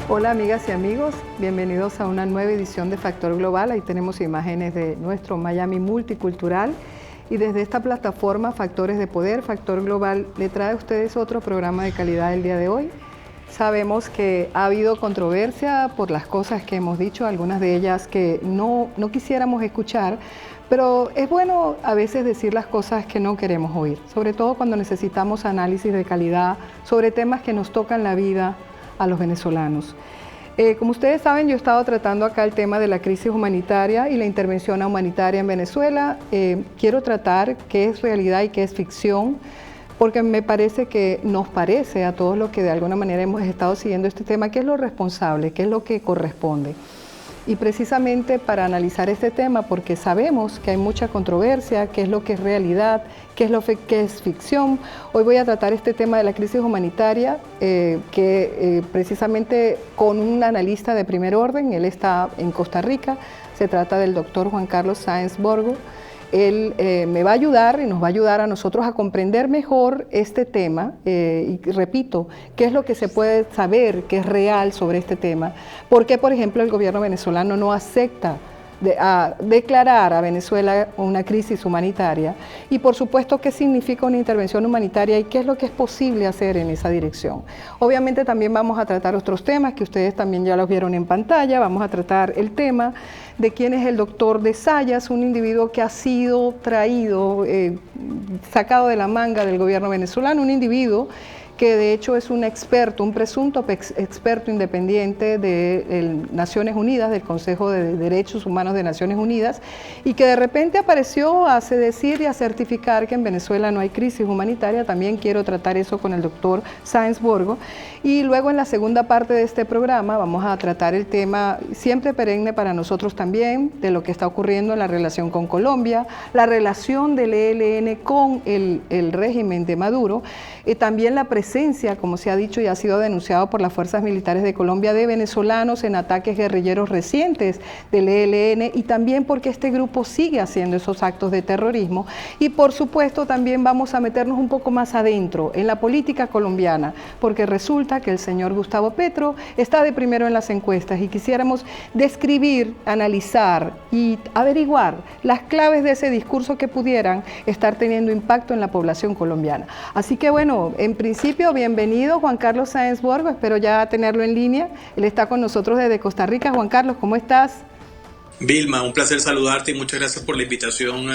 Hola amigas y amigos, bienvenidos a una nueva edición de Factor Global. Ahí tenemos imágenes de nuestro Miami multicultural y desde esta plataforma Factores de Poder, Factor Global le trae a ustedes otro programa de calidad el día de hoy. Sabemos que ha habido controversia por las cosas que hemos dicho, algunas de ellas que no quisiéramos escuchar, pero es bueno a veces decir las cosas que no queremos oír, sobre todo cuando necesitamos análisis de calidad sobre temas que nos tocan la vida a los venezolanos. Como ustedes saben, yo he estado tratando acá el tema de la crisis humanitaria y la intervención humanitaria en Venezuela. Quiero tratar qué es realidad y qué es ficción, porque me parece que nos parece a todos los que de alguna manera hemos estado siguiendo este tema, qué es lo responsable, qué es lo que corresponde. Y precisamente para analizar este tema, porque sabemos que hay mucha controversia, qué es lo que es realidad, qué es lo que es ficción, hoy voy a tratar este tema de la crisis humanitaria, precisamente con un analista de primer orden. Él está en Costa Rica, se trata del doctor Juan Carlos Sáenz Borgo. Él me va a ayudar y nos va a ayudar a nosotros a comprender mejor este tema y repito, qué es lo que se puede saber que es real sobre este tema. ¿Por qué, por ejemplo, el gobierno venezolano no acepta declarar a Venezuela una crisis humanitaria? Y por supuesto, ¿qué significa una intervención humanitaria y qué es lo que es posible hacer en esa dirección? Obviamente también vamos a tratar otros temas que ustedes también ya los vieron en pantalla. Vamos a tratar el tema de quién es el doctor de Zayas, un individuo que ha sido traído, sacado de la manga del gobierno venezolano, un individuo que de hecho es un experto, un presunto experto independiente de Naciones Unidas, del Consejo de Derechos Humanos de Naciones Unidas, y que de repente apareció a decir y a certificar que en Venezuela no hay crisis humanitaria. También quiero tratar eso con el doctor Sáenz Borgo. Y luego en la segunda parte de este programa vamos a tratar el tema siempre perenne para nosotros también, de lo que está ocurriendo en la relación con Colombia, la relación del ELN con el régimen de Maduro, y también la presencia, como se ha dicho y ha sido denunciado por las fuerzas militares de Colombia, de venezolanos en ataques guerrilleros recientes del ELN, y también porque este grupo sigue haciendo esos actos de terrorismo. Y por supuesto también vamos a meternos un poco más adentro en la política colombiana, porque resulta que el señor Gustavo Petro está de primero en las encuestas y quisiéramos describir, analizar y averiguar las claves de ese discurso que pudieran estar teniendo impacto en la población colombiana. Así que bueno, en principio, bienvenido Juan Carlos Sáenz Borgo, espero ya tenerlo en línea. Él está con nosotros desde Costa Rica. Juan Carlos, ¿cómo estás? Vilma, un placer saludarte y muchas gracias por la invitación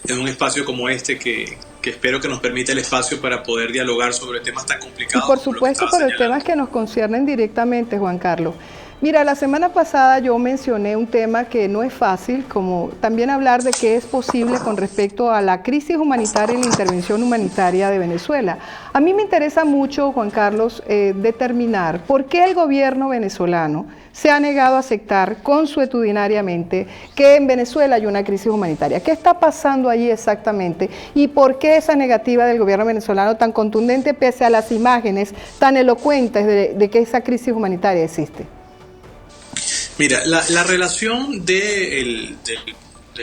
en un espacio como este que espero que nos permita el espacio para poder dialogar sobre temas tan complicados. Y por supuesto, por los temas que nos conciernen directamente, Juan Carlos. Mira, la semana pasada yo mencioné un tema que no es fácil, como también hablar de qué es posible con respecto a la crisis humanitaria y la intervención humanitaria de Venezuela. A mí me interesa mucho, Juan Carlos, determinar por qué el gobierno venezolano se ha negado a aceptar consuetudinariamente que en Venezuela hay una crisis humanitaria. ¿Qué está pasando allí exactamente? ¿Y por qué esa negativa del gobierno venezolano tan contundente pese a las imágenes tan elocuentes de que esa crisis humanitaria existe? Mira, la relación del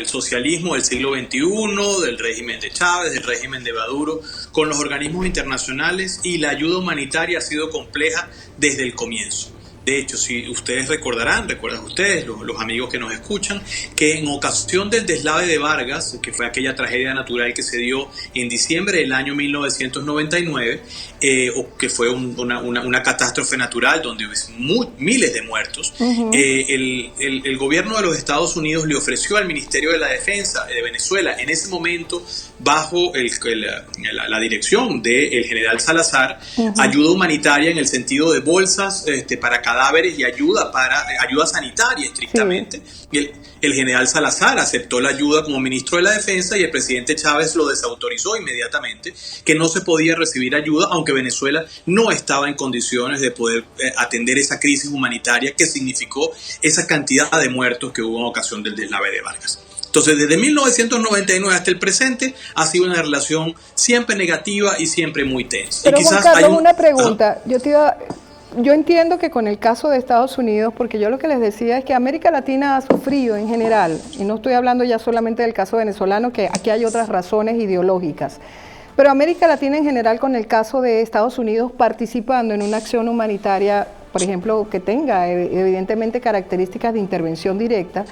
socialismo del siglo XXI, del régimen de Chávez, del régimen de Maduro, con los organismos internacionales y la ayuda humanitaria ha sido compleja desde el comienzo. De hecho, si ustedes recuerdan ustedes, los amigos que nos escuchan, que en ocasión del deslave de Vargas, que fue aquella tragedia natural que se dio en diciembre del año 1999, que fue una catástrofe natural donde hubo miles de muertos, el gobierno de los Estados Unidos le ofreció al Ministerio de la Defensa de Venezuela, en ese momento bajo la dirección del general Salazar, ayuda humanitaria en el sentido de bolsas para cadáveres y ayuda sanitaria estrictamente. Sí. Y el general Salazar aceptó la ayuda como ministro de la Defensa y el presidente Chávez lo desautorizó inmediatamente, que no se podía recibir ayuda, aunque Venezuela no estaba en condiciones de poder atender esa crisis humanitaria que significó esa cantidad de muertos que hubo en ocasión del deslave de Vargas. Entonces, desde 1999 hasta el presente ha sido una relación siempre negativa y siempre muy tensa. Pero y quizás Juan Carlos, una pregunta. Yo entiendo que con el caso de Estados Unidos, porque yo lo que les decía es que América Latina ha sufrido en general, y no estoy hablando ya solamente del caso venezolano, que aquí hay otras razones ideológicas, pero América Latina en general con el caso de Estados Unidos participando en una acción humanitaria por ejemplo, que tenga evidentemente características de intervención directa,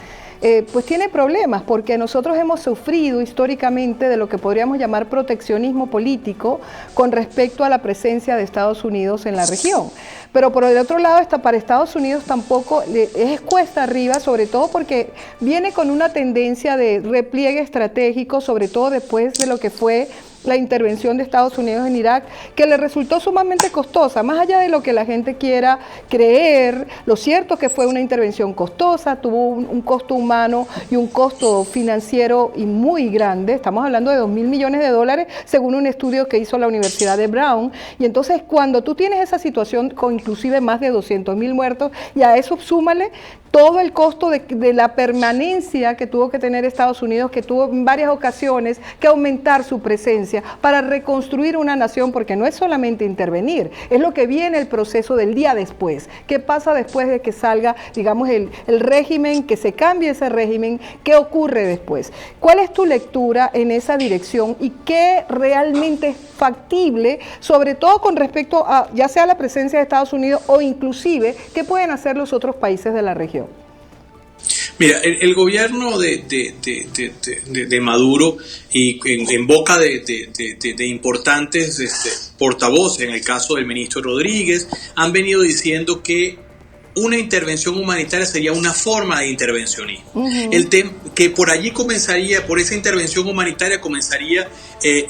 pues tiene problemas, porque nosotros hemos sufrido históricamente de lo que podríamos llamar proteccionismo político con respecto a la presencia de Estados Unidos en la región. Pero por el otro lado, para Estados Unidos tampoco es cuesta arriba, sobre todo porque viene con una tendencia de repliegue estratégico, sobre todo después de lo que fue la intervención de Estados Unidos en Irak, que le resultó sumamente costosa, más allá de lo que la gente quiera creer. Lo cierto es que fue una intervención costosa, tuvo un costo humano y un costo financiero y muy grande. Estamos hablando de $2.000 millones, según un estudio que hizo la Universidad de Brown. Y entonces, cuando tú tienes esa situación con inclusive más de 200.000 muertos, y a eso súmale todo el costo de la permanencia que tuvo que tener Estados Unidos, que tuvo en varias ocasiones que aumentar su presencia para reconstruir una nación, porque no es solamente intervenir, es lo que viene el proceso del día después. ¿Qué pasa después de que salga, digamos, el régimen, que se cambie ese régimen? ¿Qué ocurre después? ¿Cuál es tu lectura en esa dirección y qué realmente es factible, sobre todo con respecto a ya sea la presencia de Estados Unidos o inclusive qué pueden hacer los otros países de la región? Mira, el gobierno de Maduro y en boca de importantes portavoces, en el caso del ministro Rodríguez, han venido diciendo que una intervención humanitaria sería una forma de intervencionismo. Que por allí comenzaría, por esa intervención humanitaria comenzaría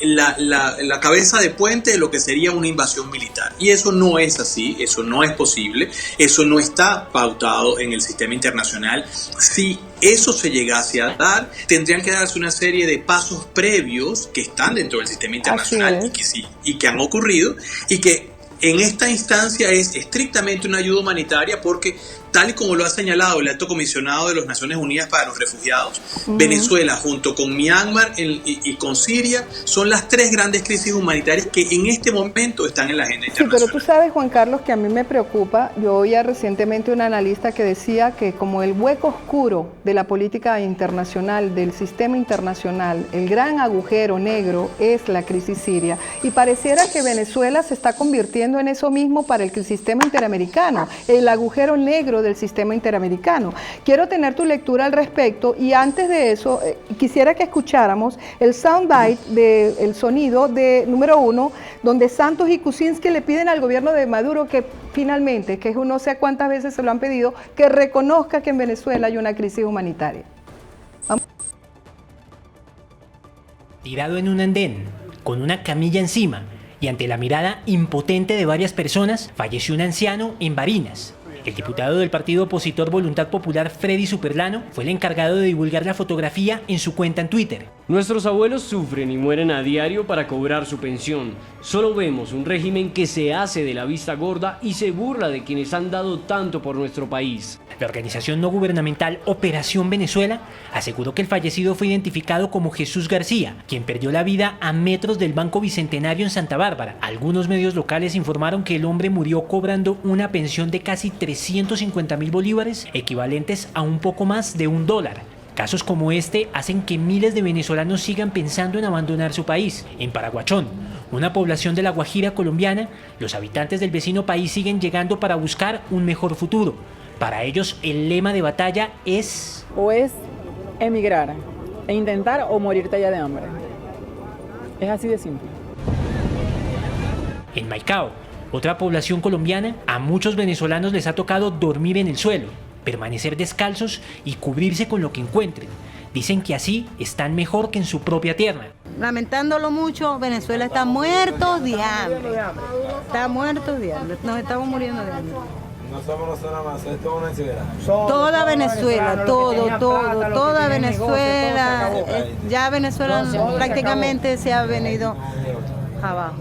la cabeza de puente de lo que sería una invasión militar. Y eso no es así, eso no es posible, eso no está pautado en el sistema internacional. Si eso se llegase a dar, tendrían que darse una serie de pasos previos que están dentro del sistema internacional y que han ocurrido, y que en esta instancia es estrictamente una ayuda humanitaria porque, tal y como lo ha señalado el Alto Comisionado de las Naciones Unidas para los Refugiados, Venezuela junto con Myanmar y con Siria son las tres grandes crisis humanitarias que en este momento están en la agenda internacional. Sí, pero tú sabes, Juan Carlos, que a mí me preocupa. Yo oía recientemente un analista que decía que como el hueco oscuro de la política internacional, del sistema internacional, el gran agujero negro es la crisis siria, y pareciera que Venezuela se está convirtiendo en eso mismo para el sistema interamericano, el agujero negro del sistema interamericano. Quiero tener tu lectura al respecto, y antes de eso quisiera que escucháramos el soundbite del sonido de número 1, donde Santos y Kuczynski le piden al gobierno de Maduro que finalmente, que no sé cuántas veces se lo han pedido, que reconozca que en Venezuela hay una crisis humanitaria. Vamos. Tirado en un andén, con una camilla encima y ante la mirada impotente de varias personas, falleció un anciano en Barinas. El diputado del partido opositor Voluntad Popular, Freddy Superlano, fue el encargado de divulgar la fotografía en su cuenta en Twitter. Nuestros abuelos sufren y mueren a diario para cobrar su pensión. Solo vemos un régimen que se hace de la vista gorda y se burla de quienes han dado tanto por nuestro país. La organización no gubernamental Operación Venezuela aseguró que el fallecido fue identificado como Jesús García, quien perdió la vida a metros del Banco Bicentenario en Santa Bárbara. Algunos medios locales informaron que el hombre murió cobrando una pensión de casi 350.000 bolívares, equivalentes a un poco más de $1. Casos como este hacen que miles de venezolanos sigan pensando en abandonar su país. En Paraguachón, una población de La Guajira colombiana, los habitantes del vecino país siguen llegando para buscar un mejor futuro. Para ellos, el lema de batalla es... o es emigrar e intentar o morirte allá de hambre. Es así de simple. En Maicao, otra población colombiana, a muchos venezolanos les ha tocado dormir en el suelo, permanecer descalzos y cubrirse con lo que encuentren. Dicen que así están mejor que en su propia tierra. Lamentándolo mucho, Venezuela está muerto de hambre. Está muerto de hambre. Nos estamos muriendo de hambre. No somos nosotros nada más, es toda Venezuela. Toda Venezuela, toda Venezuela. Ya Venezuela prácticamente se ha venido abajo.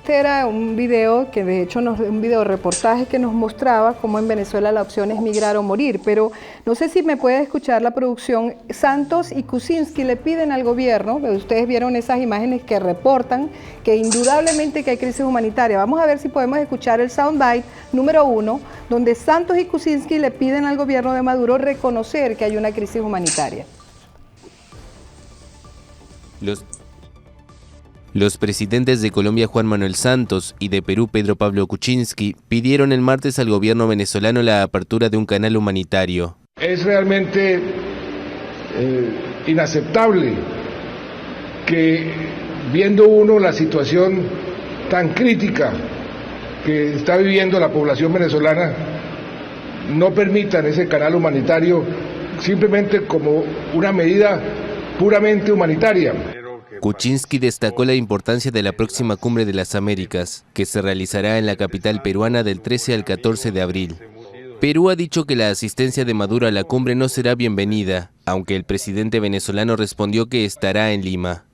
Este era un video que de hecho un video reportaje que nos mostraba cómo en Venezuela la opción es migrar o morir, pero no sé si me puede escuchar la producción. Santos y Kuczynski le piden al gobierno, ustedes vieron esas imágenes que reportan que indudablemente que hay crisis humanitaria. Vamos a ver si podemos escuchar el soundbite número 1, donde Santos y Kuczynski le piden al gobierno de Maduro reconocer que hay una crisis Los presidentes de Colombia, Juan Manuel Santos, y de Perú, Pedro Pablo Kuczynski, pidieron el martes al gobierno venezolano la apertura de un canal humanitario. Es realmente inaceptable que, viendo uno la situación tan crítica que está viviendo la población venezolana, no permitan ese canal humanitario simplemente como una medida puramente humanitaria. Kuczynski destacó la importancia de la próxima Cumbre de las Américas, que se realizará en la capital peruana del 13 al 14 de abril. Perú ha dicho que la asistencia de Maduro a la cumbre no será bienvenida, aunque el presidente venezolano respondió que estará en Lima.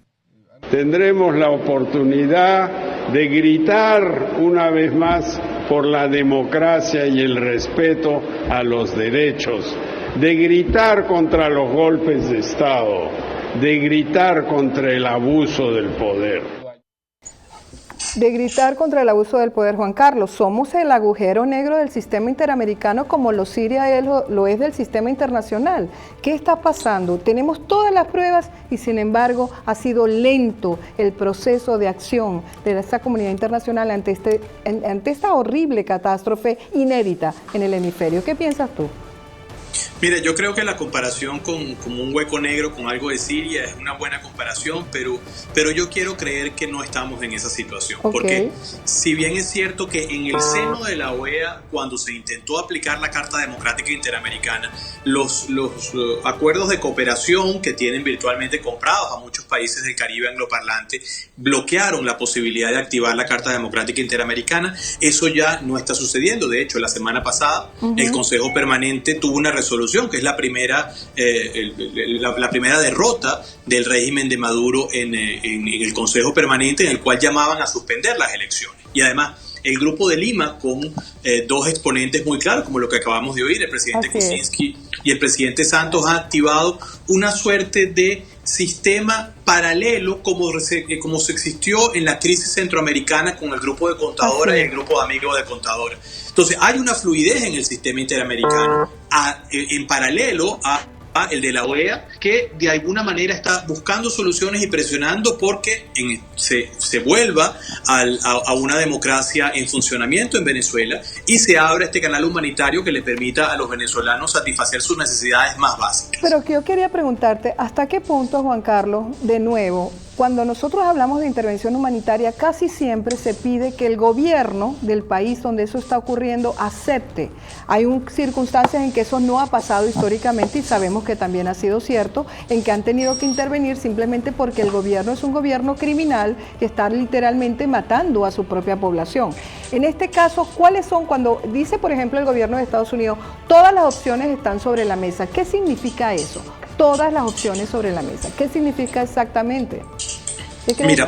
Tendremos la oportunidad de gritar una vez más por la democracia y el respeto a los derechos, de gritar contra los golpes de Estado, de gritar contra el abuso del poder. De gritar contra el abuso del poder, Juan Carlos. Somos el agujero negro del sistema interamericano como Siria lo es del sistema internacional. ¿Qué está pasando? Tenemos todas las pruebas y sin embargo ha sido lento el proceso de acción de esta comunidad internacional ante esta horrible catástrofe inédita en el hemisferio. ¿Qué piensas tú? Mira, yo creo que la comparación con un hueco negro, con algo de Siria, es una buena comparación, pero yo quiero creer que no estamos en esa situación. Okay. Porque si bien es cierto que en el seno de la OEA, cuando se intentó aplicar la Carta Democrática Interamericana, los acuerdos de cooperación que tienen virtualmente comprados a muchos países del Caribe angloparlante bloquearon la posibilidad de activar la Carta Democrática Interamericana. Eso ya no está sucediendo. De hecho, la semana pasada el Consejo Permanente tuvo una resolución que es la primera derrota del régimen de Maduro en el Consejo Permanente, en el cual llamaban a suspender las elecciones. Y además, el Grupo de Lima, con dos exponentes muy claros, como lo que acabamos de oír, el presidente Kuczynski y el presidente Santos, han activado una suerte de sistema paralelo como se existió en la crisis centroamericana con el grupo de contadoras y el grupo de amigos de contadoras. Entonces hay una fluidez en el sistema interamericano en paralelo a el de la OEA, que de alguna manera está buscando soluciones y presionando porque se vuelva a una democracia en funcionamiento en Venezuela y se abra este canal humanitario que le permita a los venezolanos satisfacer sus necesidades más básicas. Pero que yo quería preguntarte, ¿hasta qué punto, Juan Carlos, de nuevo, cuando nosotros hablamos de intervención humanitaria, casi siempre se pide que el gobierno del país donde eso está ocurriendo acepte? Hay circunstancias en que eso no ha pasado históricamente y sabemos que también ha sido cierto, en que han tenido que intervenir simplemente porque el gobierno es un gobierno criminal que está literalmente matando a su propia población. En este caso, ¿cuáles son? Cuando dice, por ejemplo, el gobierno de Estados Unidos, todas las opciones están sobre la mesa. ¿Qué significa eso? Todas las opciones sobre la mesa. ¿Qué significa exactamente? Mira,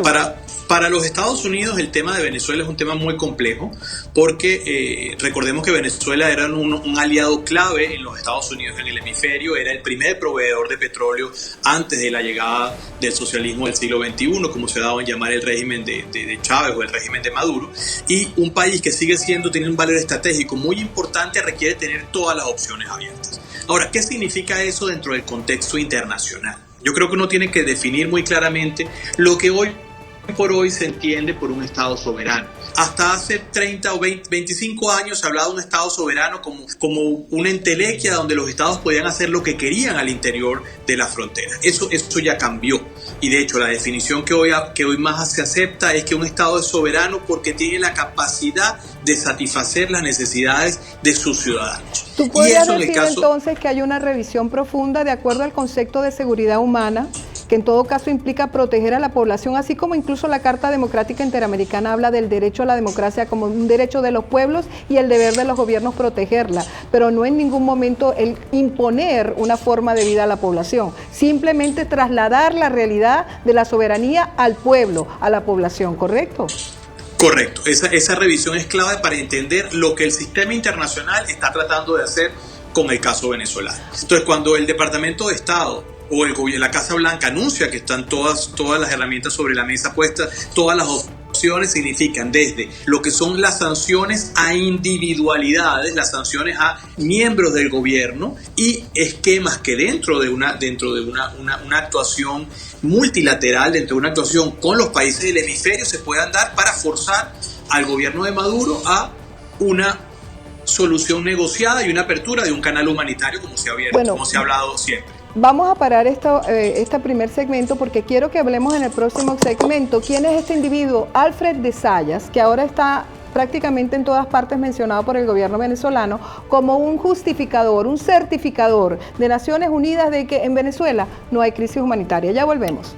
para los Estados Unidos el tema de Venezuela es un tema muy complejo porque recordemos que Venezuela era un aliado clave en los Estados Unidos en el hemisferio, era el primer proveedor de petróleo antes de la llegada del socialismo del siglo XXI, como se daba en llamar el régimen de Chávez o el régimen de Maduro, y un país que sigue tiene un valor estratégico muy importante, requiere tener todas las opciones abiertas. Ahora, ¿qué significa eso dentro del contexto internacional? Yo creo que uno tiene que definir muy claramente lo que hoy por hoy se entiende por un Estado soberano. Hasta hace 30 o 25 años se hablaba de un Estado soberano como una entelequia donde los Estados podían hacer lo que querían al interior de las fronteras. Eso ya cambió. Y de hecho la definición que hoy más se acepta es que un Estado es soberano porque tiene la capacidad de satisfacer las necesidades de sus ciudadanos. ¿Tú podrías decir entonces que hay una revisión profunda de acuerdo al concepto de seguridad humana, que en todo caso implica proteger a la población, así como incluso la Carta Democrática Interamericana habla del derecho a la democracia como un derecho de los pueblos y el deber de los gobiernos protegerla, pero no en ningún momento el imponer una forma de vida a la población, simplemente trasladar la realidad de la soberanía al pueblo, a la población, ¿correcto? Correcto, esa revisión es clave para entender lo que el sistema internacional está tratando de hacer con el caso venezolano. Entonces, cuando el Departamento de Estado o la Casa Blanca anuncia que están todas las herramientas sobre la mesa puestas, todas las significan desde lo que son las sanciones a individualidades, las sanciones a miembros del gobierno y esquemas que dentro de una actuación multilateral, dentro de una actuación con los países del hemisferio se puedan dar para forzar al gobierno de Maduro a una solución negociada y una apertura de un canal humanitario como se ha hablado siempre. Vamos a parar este primer segmento porque quiero que hablemos en el próximo segmento quién es este individuo, Alfred de Zayas, que ahora está prácticamente en todas partes mencionado por el gobierno venezolano como un justificador, un certificador de Naciones Unidas de que en Venezuela no hay crisis humanitaria. Ya volvemos.